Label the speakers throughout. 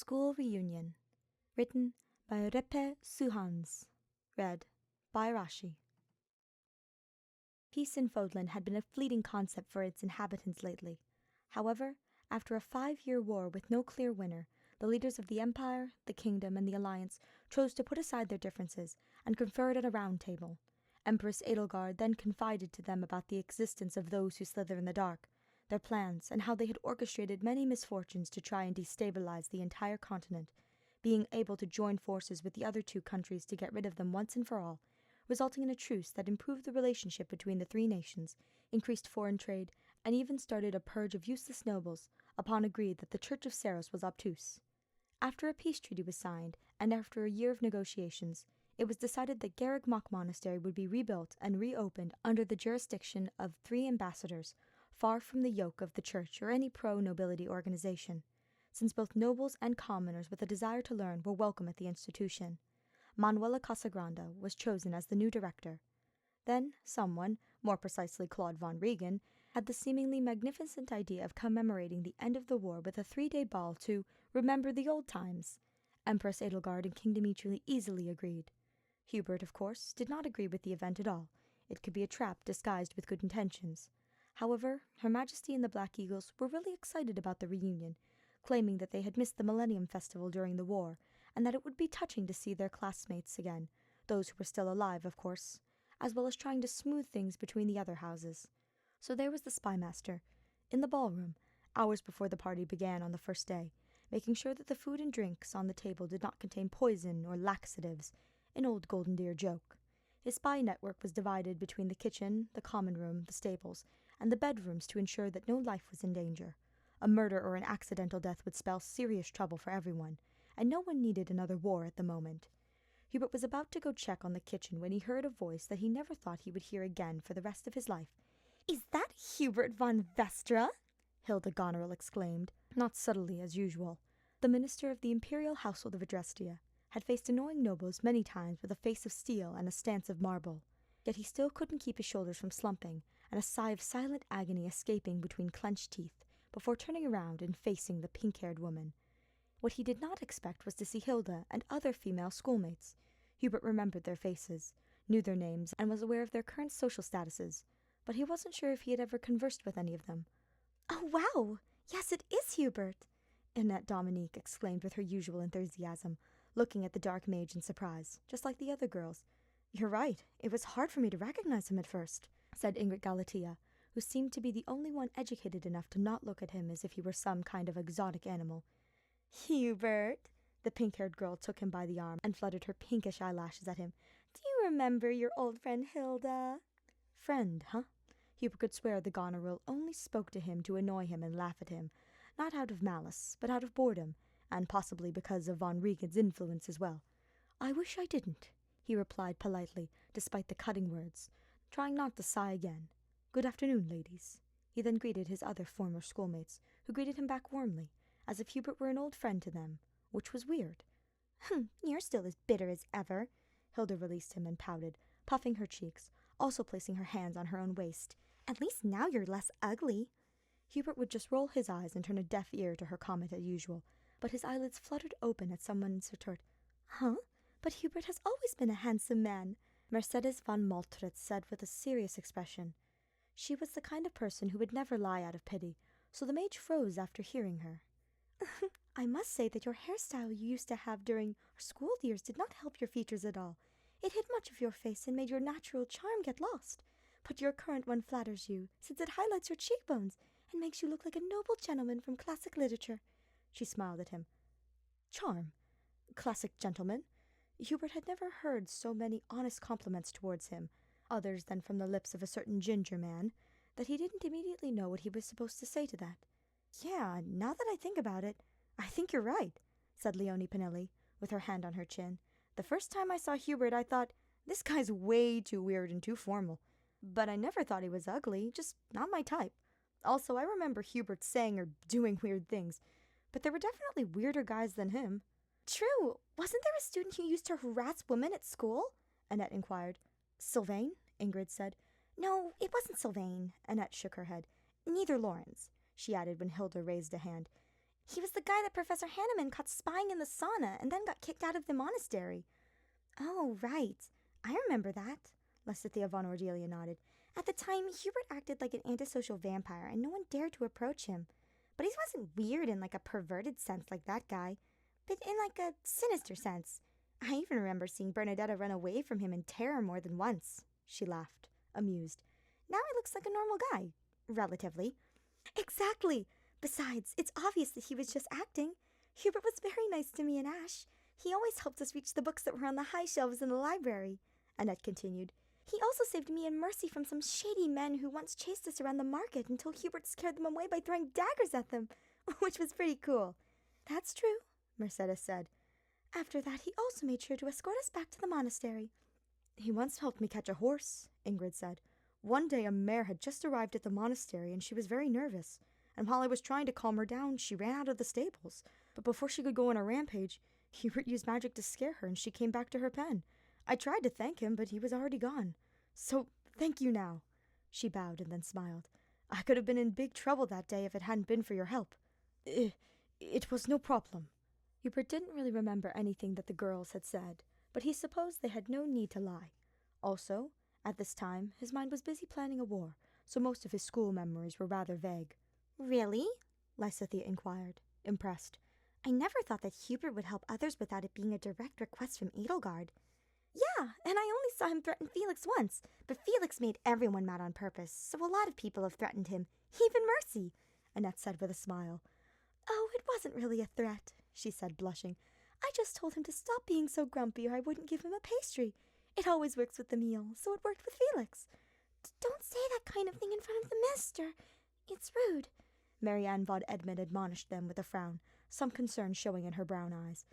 Speaker 1: School Reunion. Written by Repe Suhans. Read by Rashi. Peace in Fodland had been a fleeting concept for its inhabitants lately. However, after a 5-year war with no clear winner, the leaders of the Empire, the Kingdom, and the Alliance chose to put aside their differences and confer it at a round table. Empress Edelgard then confided to them about the existence of those who slither in the dark, their plans, and how they had orchestrated many misfortunes to try and destabilize the entire continent, being able to join forces with the other 2 countries to get rid of them once and for all, resulting in a truce that improved the relationship between the 3 nations, increased foreign trade, and even started a purge of useless nobles, upon agreed that the Church of Saros was obtuse. After a peace treaty was signed, and after a year of negotiations, it was decided that Garreg Mach monastery would be rebuilt and reopened under the jurisdiction of 3 ambassadors, far from the yoke of the church or any pro-nobility organization, since both nobles and commoners with a desire to learn were welcome at the institution. Manuela Casagrande was chosen as the new director. Then someone, more precisely Claude von Regan, had the seemingly magnificent idea of commemorating the end of the war with a 3-day ball to remember the old times. Empress Edelgard and King Dimitri easily agreed. Hubert, of course, did not agree with the event at all. It could be a trap disguised with good intentions. However, Her Majesty and the Black Eagles were really excited about the reunion, claiming that they had missed the Millennium Festival during the war, and that it would be touching to see their classmates again, those who were still alive, of course, as well as trying to smooth things between the other houses. So there was the spymaster, in the ballroom, hours before the party began on the first day, making sure that the food and drinks on the table did not contain poison or laxatives, an old Golden Deer joke. His spy network was divided between the kitchen, the common room, the stables, and the bedrooms to ensure that no life was in danger. A murder or an accidental death would spell serious trouble for everyone, and no one needed another war at the moment. Hubert was about to go check on the kitchen when he heard a voice that he never thought he would hear again for the rest of his life. "Is that Hubert von Vestra?" Hilda Goneril exclaimed, not subtly as usual. The minister of the imperial household of Adrestia had faced annoying nobles many times with a face of steel and a stance of marble, yet he still couldn't keep his shoulders from slumping, and a sigh of silent agony escaping between clenched teeth, before turning around and facing the pink-haired woman. What he did not expect was to see Hilda and other female schoolmates. Hubert remembered their faces, knew their names, and was aware of their current social statuses, but he wasn't sure if he had ever conversed with any of them. "Oh, wow! Yes, it is Hubert!" Annette Dominique exclaimed with her usual enthusiasm, looking at the dark mage in surprise, just like the other girls. "You're right, it was hard for me to recognize him at first," said Ingrid Galatea, who seemed to be the only one educated enough to not look at him as if he were some kind of exotic animal. "Hubert!" The pink-haired girl took him by the arm and fluttered her pinkish eyelashes at him. "Do you remember your old friend Hilda?" Friend, huh? Hubert could swear the Goneril only spoke to him to annoy him and laugh at him, not out of malice, but out of boredom, and possibly because of von Regan's influence as well. "I wish I didn't," he replied politely, despite the cutting words, trying not to sigh again. "Good afternoon, ladies." He then greeted his other former schoolmates, who greeted him back warmly, as if Hubert were an old friend to them, which was weird. "You're still as bitter as ever." Hilda released him and pouted, puffing her cheeks, also placing her hands on her own waist. "At least now you're less ugly." Hubert would just roll his eyes and turn a deaf ear to her comment as usual, but his eyelids fluttered open at someone's retort. "Huh? But Hubert has always been a handsome man," Mercedes von Maltritz said with a serious expression. She was the kind of person who would never lie out of pity, so the mage froze after hearing her. "I must say that your hairstyle you used to have during our school years did not help your features at all. It hid much of your face and made your natural charm get lost. But your current one flatters you, since it highlights your cheekbones and makes you look like a noble gentleman from classic literature." She smiled at him. Charm? Classic gentleman? Hubert had never heard so many honest compliments towards him, others than from the lips of a certain ginger man, that he didn't immediately know what he was supposed to say to that. "Yeah, now that I think about it, I think you're right," said Leonie Pinelli, with her hand on her chin. "The first time I saw Hubert, I thought, this guy's way too weird and too formal. But I never thought he was ugly, just not my type. Also, I remember Hubert saying or doing weird things, but there were definitely weirder guys than him." "True. Wasn't there a student who used to harass women at school?" Annette inquired. "Sylvain?" Ingrid said. "No, it wasn't Sylvain." Annette shook her head. "Neither Lawrence," she added when Hilda raised a hand. He was the guy that Professor Hanneman caught spying in the sauna and then got kicked out of the monastery. Oh, right. I remember that, Lysithea von Ordelia nodded. At the time, Hubert acted like an antisocial vampire and no one dared to approach him. But he wasn't weird in like a perverted sense like that guy, but in like a sinister sense. I even remember seeing Bernadetta run away from him in terror more than once. She laughed, amused. Now he looks like a normal guy. Relatively. Exactly. Besides, it's obvious that he was just acting. Hubert was very nice to me and Ash. He always helped us reach the books that were on the high shelves in the library, Annette continued. He also saved me and Mercy from some shady men who once chased us around the market until Hubert scared them away by throwing daggers at them, which was pretty cool. That's true, Mercedes said. After that, he also made sure to escort us back to the monastery. He once helped me catch a horse, Ingrid said. One day a mare had just arrived at the monastery and she was very nervous, and while I was trying to calm her down, she ran out of the stables. But before she could go on a rampage, Hubert used magic to scare her and she came back to her pen. I tried to thank him, but he was already gone. So, thank you now. She bowed and then smiled. I could have been in big trouble that day if it hadn't been for your help. It was no problem. Hubert didn't really remember anything that the girls had said, but he supposed they had no need to lie. Also, at this time, his mind was busy planning a war, so most of his school memories were rather vague. Really? Lysithea inquired, impressed. I never thought that Hubert would help others without it being a direct request from Edelgard. Yeah, and I only saw him threaten Felix once, but Felix made everyone mad on purpose, so a lot of people have threatened him, even Mercy, Annette said with a smile. Oh, it wasn't really a threat, she said, blushing. I just told him to stop being so grumpy or I wouldn't give him a pastry. It always works with the meal, so it worked with Felix. Don't say that kind of thing in front of the mister. It's rude, Marianne von Edmund admonished them with a frown, some concern showing in her brown eyes.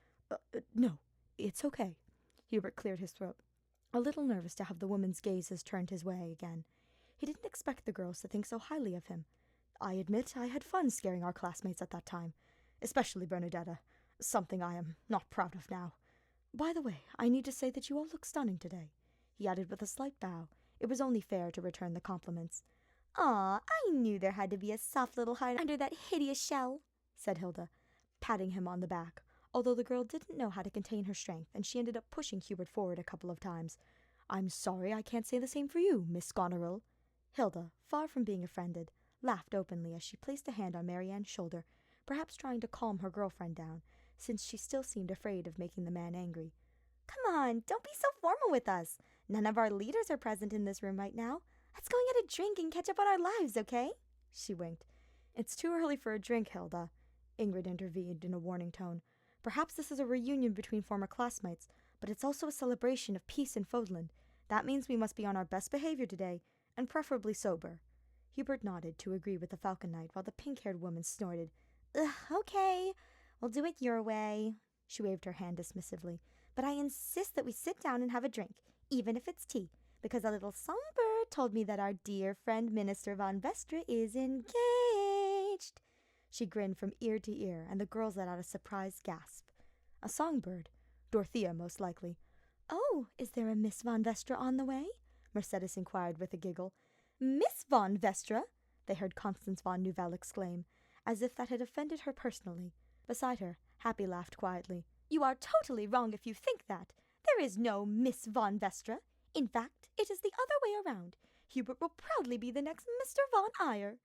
Speaker 1: No, it's okay. Hubert cleared his throat, a little nervous to have the woman's gazes turned his way again. He didn't expect the girls to think so highly of him. I admit I had fun scaring our classmates at that time, especially Bernadetta, something I am not proud of now. By the way, I need to say that you all look stunning today, he added with a slight bow. It was only fair to return the compliments. Aw, I knew there had to be a soft little heart under that hideous shell, said Hilda, patting him on the back, although the girl didn't know how to contain her strength, and she ended up pushing Hubert forward a couple of times. I'm sorry I can't say the same for you, Miss Goneril. Hilda, far from being offended, laughed openly as she placed a hand on Marianne's shoulder, perhaps trying to calm her girlfriend down, since she still seemed afraid of making the man angry. Come on, don't be so formal with us. None of our leaders are present in this room right now. Let's go and get a drink and catch up on our lives, okay? She winked. It's too early for a drink, Hilda, Ingrid intervened in a warning tone. Perhaps this is a reunion between former classmates, but it's also a celebration of peace in Fodland. That means we must be on our best behavior today, and preferably sober. Hubert nodded to agree with the Falcon Knight, while the pink-haired woman snorted. Okay, we'll do it your way. She waved her hand dismissively. But I insist that we sit down and have a drink, even if it's tea, because a little songbird told me that our dear friend Minister von Vestra is engaged. She grinned from ear to ear, and the girls let out a surprised gasp. A songbird? Dorothea, most likely. Oh, is there a Miss von Vestra on the way? Mercedes inquired with a giggle. Miss von Vestra? They heard Constance von Nouvelle exclaim, as if that had offended her personally. Beside her, Happy laughed quietly. You are totally wrong if you think that. There is no Miss von Vestra. In fact, it is the other way around. Hubert will proudly be the next Mr. von Eyre.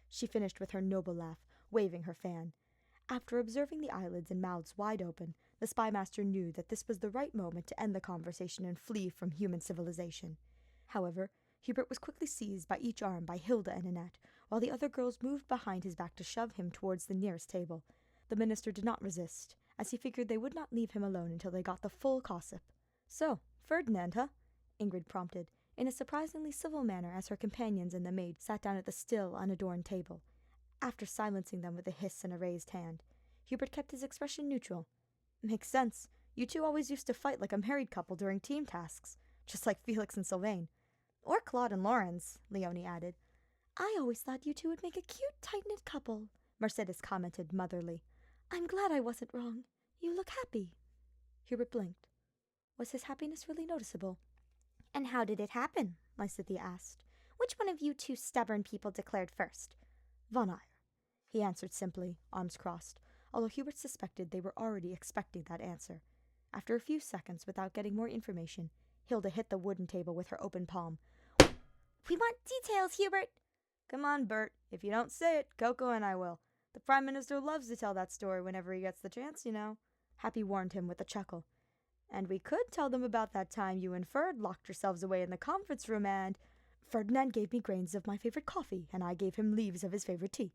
Speaker 1: She finished with her noble laugh, waving her fan. After observing the eyelids and mouths wide open, the spymaster knew that this was the right moment to end the conversation and flee from human civilization. However, Hubert was quickly seized by each arm by Hilda and Annette, while the other girls moved behind his back to shove him towards the nearest table. The minister did not resist, as he figured they would not leave him alone until they got the full gossip. So, Ferdinand, huh? Ingrid prompted, in a surprisingly civil manner as her companions and the maid sat down at the still, unadorned table. After silencing them with a hiss and a raised hand, Hubert kept his expression neutral. Makes sense. You two always used to fight like a married couple during team tasks, just like Felix and Sylvain. Or Claude and Lawrence, Leonie added. I always thought you two would make a cute, tight-knit couple, Mercedes commented motherly. I'm glad I wasn't wrong. You look happy. Hubert blinked. Was his happiness really noticeable? And how did it happen? Lysithea asked. Which one of you two stubborn people declared first? Von Eyre. he answered simply, arms crossed, although Hubert suspected they were already expecting that answer. After a few seconds, without getting more information, Hilda hit the wooden table with her open palm. "We want details, Hubert!" "Come on, Bert. If you don't say it, Coco and I will. The Prime Minister loves to tell that story whenever he gets the chance, you know," Happy warned him with a chuckle. "And we could tell them about that time you and Ferd locked yourselves away in the conference room and—" "Ferdinand gave me grains of my favorite coffee, and I gave him leaves of his favorite tea,"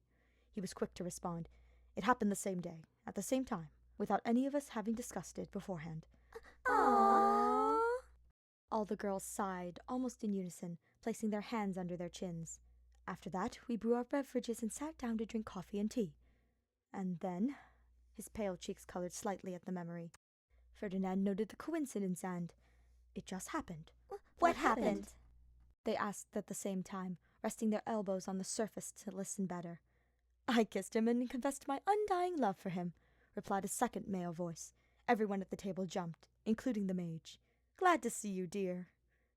Speaker 1: he was quick to respond. "It happened the same day, at the same time, without any of us having discussed it beforehand."
Speaker 2: Aww.
Speaker 1: All the girls sighed, almost in unison, placing their hands under their chins. After that, we brew our beverages and sat down to drink coffee and tea. And then, his pale cheeks colored slightly at the memory, Ferdinand noted the coincidence and it just happened.
Speaker 2: What happened?
Speaker 1: They asked at the same time, resting their elbows on the surface to listen better. "I kissed him and confessed my undying love for him," replied a second male voice. Everyone at the table jumped, including the mage. "Glad to see you, dear."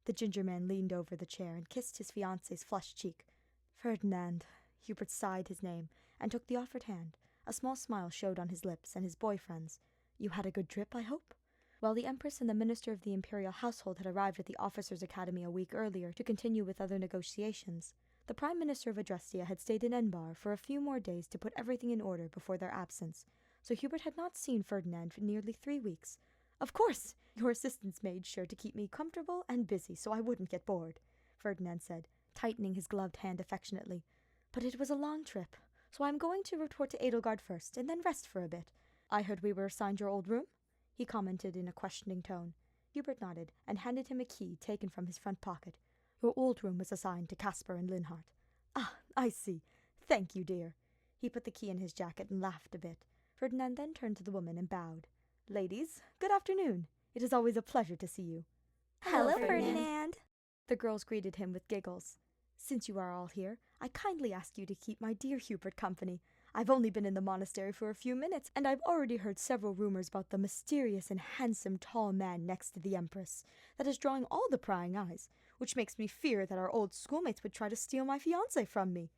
Speaker 1: The ginger man leaned over the chair and kissed his fiancée's flushed cheek. "Ferdinand." Hubert sighed his name and took the offered hand. A small smile showed on his lips and his boyfriend's. "You had a good trip, I hope?" While the Empress and the Minister of the Imperial Household had arrived at the Officers' Academy a week earlier to continue with other negotiations, the Prime Minister of Adrestia had stayed in Enbar for a few more days to put everything in order before their absence, so Hubert had not seen Ferdinand for nearly 3 weeks. "Of course, your assistants made sure to keep me comfortable and busy so I wouldn't get bored," Ferdinand said, tightening his gloved hand affectionately. "But it was a long trip, so I'm going to report to Edelgard first and then rest for a bit. I heard we were assigned your old room?" he commented in a questioning tone. Hubert nodded and handed him a key taken from his front pocket. "Your old room was assigned to Caspar and Linhart." "Ah, I see. Thank you, dear." He put the key in his jacket and laughed a bit. Ferdinand then turned to the woman and bowed. "Ladies, good afternoon. It is always a pleasure to see you."
Speaker 2: Hello, Ferdinand.
Speaker 1: The girls greeted him with giggles. "Since you are all here, I kindly ask you to keep my dear Hubert company. I've only been in the monastery for a few minutes, and I've already heard several rumors about the mysterious and handsome tall man next to the Empress that is drawing all the prying eyes, which makes me fear that our old schoolmates would try to steal my fiancé from me."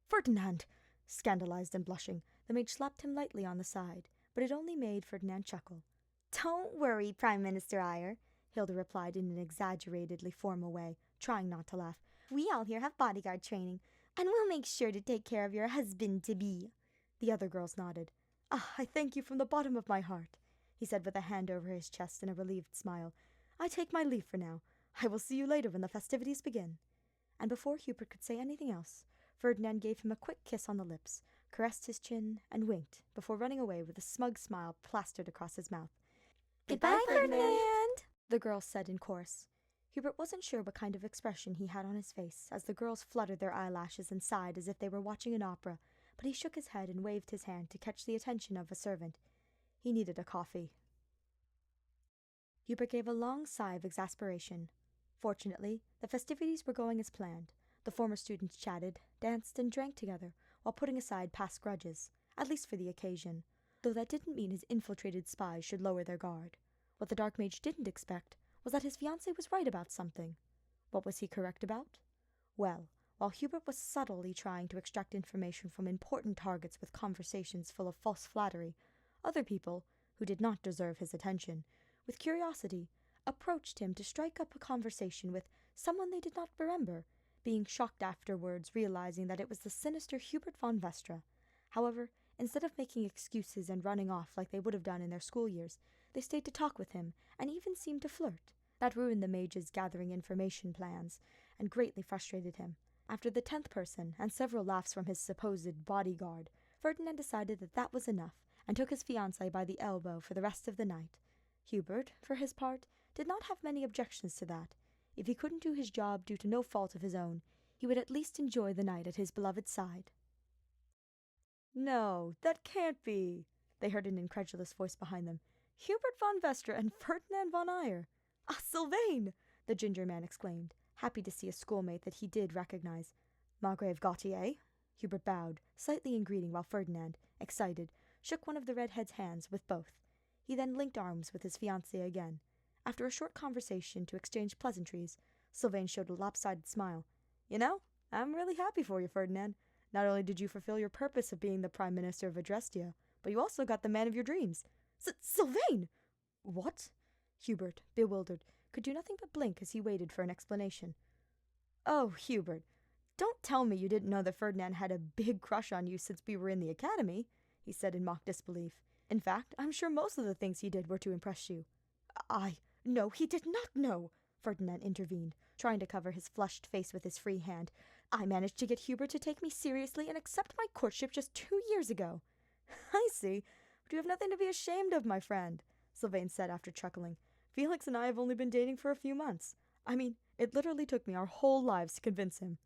Speaker 1: "Ferdinand!" Scandalized and blushing, the mage slapped him lightly on the side, but it only made Ferdinand chuckle.
Speaker 2: "Don't worry, Prime Minister Eyre," Hilda replied in an exaggeratedly formal way, trying not to laugh. "We all here have bodyguard training, and we'll make sure to take care of your husband-to-be."
Speaker 1: The other girls nodded. "Ah, I thank you from the bottom of my heart," he said with a hand over his chest and a relieved smile. "I take my leave for now. I will see you later when the festivities begin." And before Hubert could say anything else, Ferdinand gave him a quick kiss on the lips, caressed his chin, and winked, before running away with a smug smile plastered across his mouth.
Speaker 2: "Goodbye, Ferdinand,"
Speaker 1: the girls said in chorus. Hubert wasn't sure what kind of expression he had on his face as the girls fluttered their eyelashes and sighed as if they were watching an opera, but he shook his head and waved his hand to catch the attention of a servant. He needed a coffee. Hubert gave a long sigh of exasperation. Fortunately, the festivities were going as planned. The former students chatted, danced, and drank together, while putting aside past grudges, at least for the occasion, though that didn't mean his infiltrated spies should lower their guard. What the Dark Mage didn't expect was that his fiancée was right about something. What was he correct about? Well, while Hubert was subtly trying to extract information from important targets with conversations full of false flattery, other people, who did not deserve his attention, with curiosity, approached him to strike up a conversation with someone they did not remember, being shocked afterwards realizing that it was the sinister Hubert von Vestra. However, instead of making excuses and running off like they would have done in their school years, they stayed to talk with him and even seemed to flirt. That ruined the mage's gathering information plans and greatly frustrated him. After the 10th person and several laughs from his supposed bodyguard, Ferdinand decided that that was enough and took his fiancée by the elbow for the rest of the night. Hubert, for his part, did not have many objections to that. If he couldn't do his job due to no fault of his own, he would at least enjoy the night at his beloved's side. "No, that can't be," they heard an incredulous voice behind them. "Hubert von Vestra and Ferdinand von Eyre." "Ah, Sylvain!" the ginger man exclaimed, happy to see a schoolmate that he did recognize. "Margrave Gautier?" Hubert bowed, slightly in greeting, while Ferdinand, excited, shook one of the redhead's hands with both. He then linked arms with his fiancée again. After a short conversation to exchange pleasantries, Sylvain showed a lopsided smile. "You know, I'm really happy for you, Ferdinand. Not only did you fulfill your purpose of being the Prime Minister of Adrestia, but you also got the man of your dreams. Sylvain! What? Hubert, bewildered, could do nothing but blink as he waited for an explanation. Oh, Hubert, don't tell me you didn't know that Ferdinand had a big crush on you since we were in the academy, he said in mock disbelief. In fact, I'm sure most of the things he did were to impress you. No, he did not know, Ferdinand intervened, trying to cover his flushed face with his free hand. I managed to get Hubert to take me seriously and accept my courtship just 2 years ago. I see, but you have nothing to be ashamed of, my friend, Sylvain said after chuckling. Felix and I have only been dating for a few months. I mean, it literally took me our whole lives to convince him.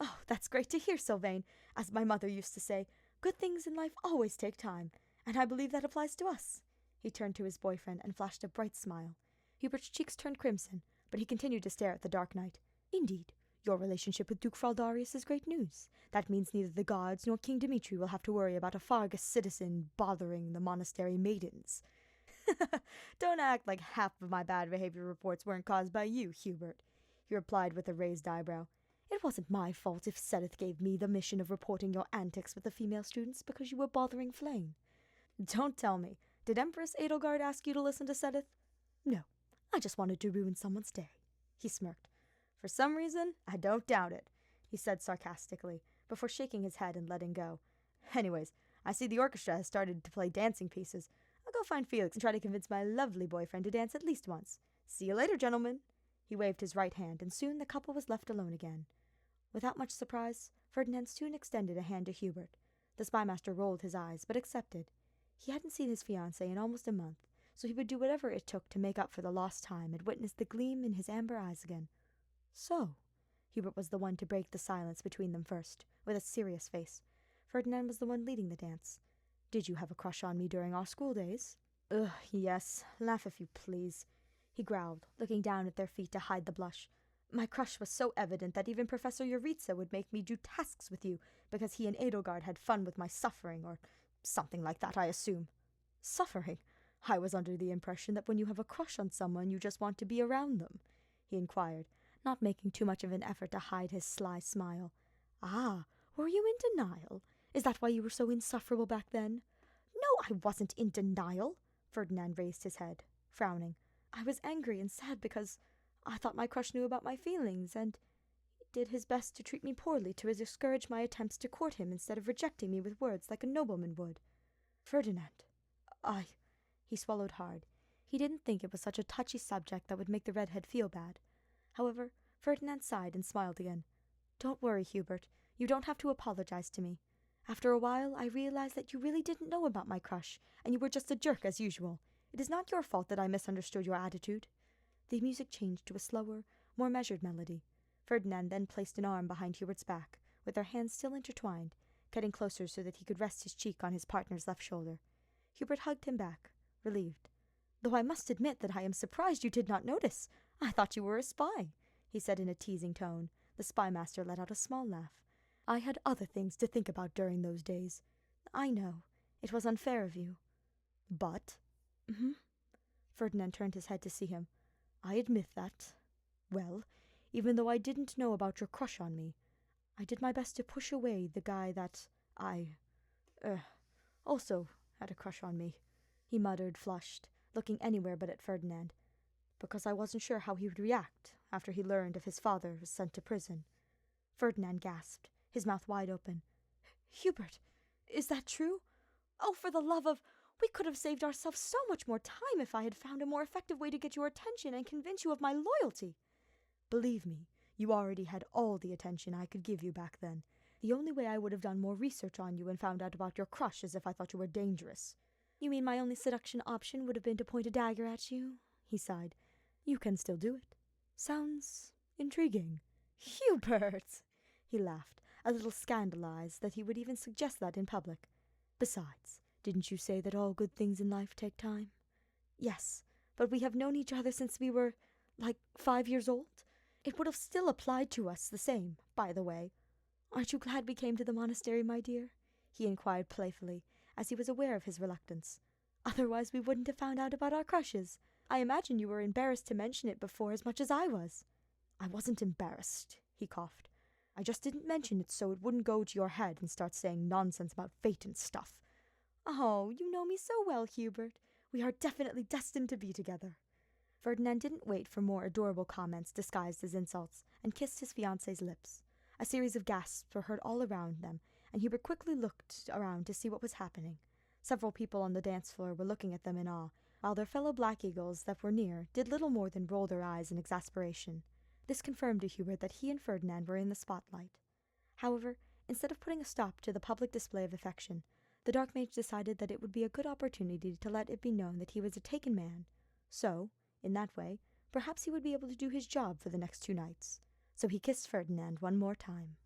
Speaker 1: Oh, that's great to hear, Sylvain. As my mother used to say, good things in life always take time, and I believe that applies to us. He turned to his boyfriend and flashed a bright smile. Hubert's cheeks turned crimson, but he continued to stare at the Dark Knight. Indeed, your relationship with Duke Fraldarius is great news. That means neither the gods nor King Dimitri will have to worry about a Fargus citizen bothering the monastery maidens. Don't act like half of my bad behavior reports weren't caused by you, Hubert, he replied with a raised eyebrow. It wasn't my fault if Sedith gave me the mission of reporting your antics with the female students because you were bothering Flame. Don't tell me. Did Empress Edelgard ask you to listen to Sedith? No, I just wanted to ruin someone's day, he smirked. For some reason, I don't doubt it, he said sarcastically, before shaking his head and letting go. Anyways, I see the orchestra has started to play dancing pieces. I'll go find Felix and try to convince my lovely boyfriend to dance at least once. See you later, gentlemen. He waved his right hand, and soon the couple was left alone again. Without much surprise, Ferdinand soon extended a hand to Hubert. The spymaster rolled his eyes, but accepted. He hadn't seen his fiancée in almost a month, so he would do whatever it took to make up for the lost time and witness the gleam in his amber eyes again. So, Hubert was the one to break the silence between them first, with a serious face. Ferdinand was the one leading the dance. Did you have a crush on me during our school days? Ugh, yes. Laugh if you please, he growled, looking down at their feet to hide the blush. My crush was so evident that even Professor Yuritsa would make me do tasks with you because he and Edelgard had fun with my suffering, or something like that, I assume. Suffering? I was under the impression that when you have a crush on someone, you just want to be around them, he inquired, not making too much of an effort to hide his sly smile. Ah, were you in denial? Is that why you were so insufferable back then? No, I wasn't in denial, Ferdinand raised his head, frowning. I was angry and sad because I thought my crush knew about my feelings, and he did his best to treat me poorly to discourage my attempts to court him instead of rejecting me with words like a nobleman would. Ferdinand, he swallowed hard. He didn't think it was such a touchy subject that would make the redhead feel bad. However, Ferdinand sighed and smiled again. Don't worry, Hubert. You don't have to apologize to me. After a while, I realized that you really didn't know about my crush, and you were just a jerk as usual. It is not your fault that I misunderstood your attitude. The music changed to a slower, more measured melody. Ferdinand then placed an arm behind Hubert's back, with their hands still intertwined, getting closer so that he could rest his cheek on his partner's left shoulder. Hubert hugged him back, relieved. Though I must admit that I am surprised you did not notice. I thought you were a spy, he said in a teasing tone. The spymaster let out a small laugh. I had other things to think about during those days. I know. It was unfair of you. But? Ferdinand turned his head to see him. I admit that. Well, even though I didn't know about your crush on me, I did my best to push away the guy that also had a crush on me, he muttered, flushed, looking anywhere but at Ferdinand, because I wasn't sure how he would react after he learned if his father was sent to prison. Ferdinand gasped, his mouth wide open. Hubert, is that true? Oh, for the love of... We could have saved ourselves so much more time if I had found a more effective way to get your attention and convince you of my loyalty. Believe me, you already had all the attention I could give you back then. The only way I would have done more research on you and found out about your crush is if I thought you were dangerous. You mean my only seduction option would have been to point a dagger at you? He sighed. You can still do it. Sounds intriguing. Hubert! He laughed, a little scandalized that he would even suggest that in public. Besides, didn't you say that all good things in life take time? Yes, but we have known each other since we were, 5 years old. It would have still applied to us the same, by the way. Aren't you glad we came to the monastery, my dear? He inquired playfully, as he was aware of his reluctance. Otherwise we wouldn't have found out about our crushes. I imagine you were embarrassed to mention it before as much as I was. I wasn't embarrassed, he coughed. I just didn't mention it so it wouldn't go to your head and start saying nonsense about fate and stuff."
Speaker 2: "Oh, you know me so well, Hubert. We are definitely destined to be together."
Speaker 1: Ferdinand didn't wait for more adorable comments disguised as insults, and kissed his fiancée's lips. A series of gasps were heard all around them, and Hubert quickly looked around to see what was happening. Several people on the dance floor were looking at them in awe, while their fellow Black Eagles that were near did little more than roll their eyes in exasperation. This confirmed to Hubert that he and Ferdinand were in the spotlight. However, instead of putting a stop to the public display of affection, the Dark Mage decided that it would be a good opportunity to let it be known that he was a taken man. So, in that way, perhaps he would be able to do his job for the next 2 nights. So he kissed Ferdinand one more time.